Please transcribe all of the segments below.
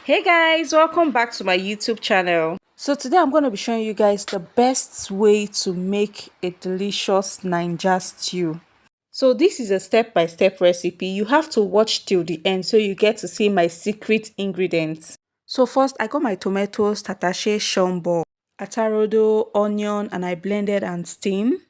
Hey guys, welcome back to my YouTube channel. So today I'm going to be showing you guys the best way to make a delicious Naija stew. So this is a step-by-step recipe. You have to watch till the end so you get to see my secret ingredients. So first I got my tomatoes, tatashe, shombo, atarodo, onion, and I blended and steamed.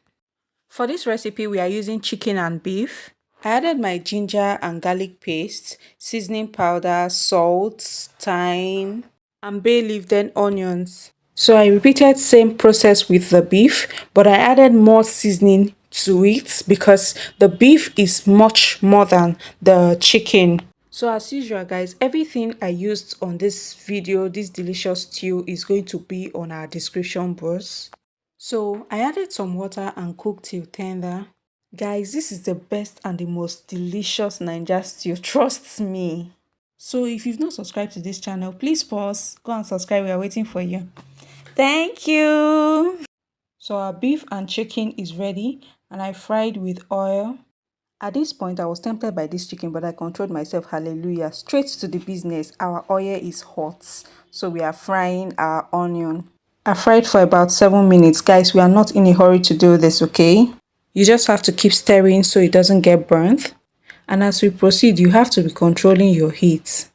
For this recipe we are using chicken and beef. I added my ginger and garlic paste, seasoning powder, salt, thyme, and bay leaf, then onions. So I repeated same process with the beef, but I added more seasoning to it because the beef is much more than the chicken. So as usual guys, everything I used on this video, this delicious stew, is going to be on our description box. So I added some water and cooked till tender. Guys, this is the best and the most delicious Naija stew. Trust me. So if you've not subscribed to this channel, please pause. Go and subscribe. We are waiting for you. Thank you. So our beef and chicken is ready and I fried with oil. At this point, I was tempted by this chicken, but I controlled myself. Hallelujah. Straight to the business. Our oil is hot. So we are frying our onion. I fried for about 7 minutes. Guys, we are not in a hurry to do this, okay? You just have to keep stirring so it doesn't get burnt. And as we proceed, you have to be controlling your heat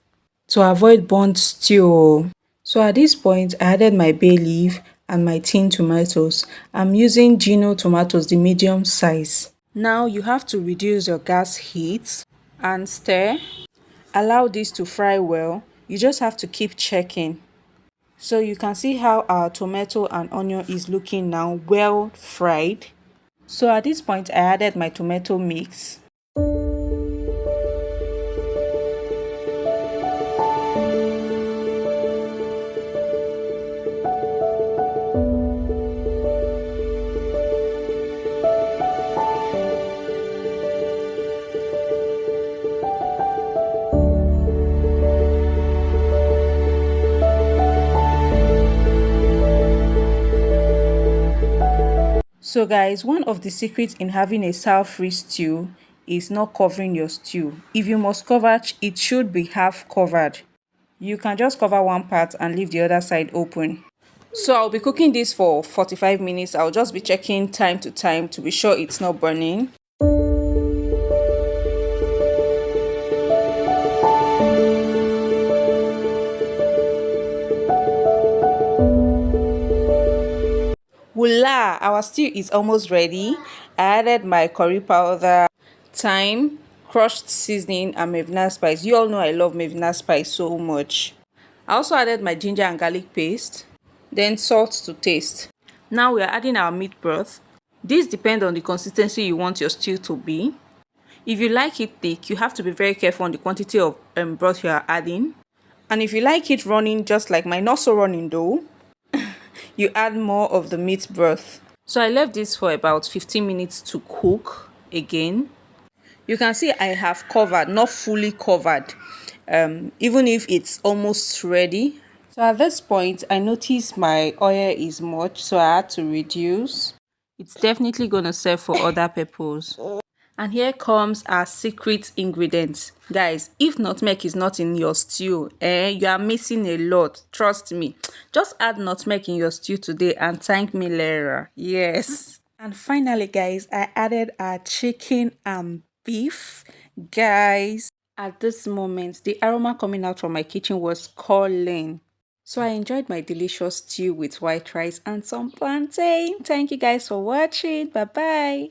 to avoid burnt stew. So at this point, I added my bay leaf and my tin tomatoes. I'm using Gino tomatoes, the medium size. Now you have to reduce your gas heat and stir. Allow this to fry well. You just have to keep checking. So you can see how our tomato and onion is looking now, well fried. So at this point, I added my tomato mix. So guys, one of the secrets in having a sour-free stew is not covering your stew. If you must cover, it should be half covered. You can just cover one part and leave the other side open. So I'll be cooking this for 45 minutes. I'll just be checking time to time to be sure it's not burning. Voila! Our stew is almost ready. I added my curry powder, thyme, crushed seasoning, and mavinaspice. You all know I love mavinaspice so much. I also added my ginger and garlic paste, then salt to taste. Now we are adding our meat broth. This depends on the consistency you want your stew to be. If you like it thick, you have to be very careful on the quantity of broth you are adding. And if you like it running, just like mine, not so running though, you add more of the meat broth. So I left this for about 15 minutes to cook again. You can see I have covered, not fully covered, even if it's almost ready. So at this point, I noticed my oil is much, so I had to reduce. It's definitely gonna serve for other purpose. And here comes our secret ingredients. Guys, if nutmeg is not in your stew, you are missing a lot. Trust me. Just add nutmeg in your stew today and thank me later. Yes. And finally, guys, I added our chicken and beef. Guys, at this moment, the aroma coming out from my kitchen was calling. So I enjoyed my delicious stew with white rice and some plantain. Thank you guys for watching. Bye-bye.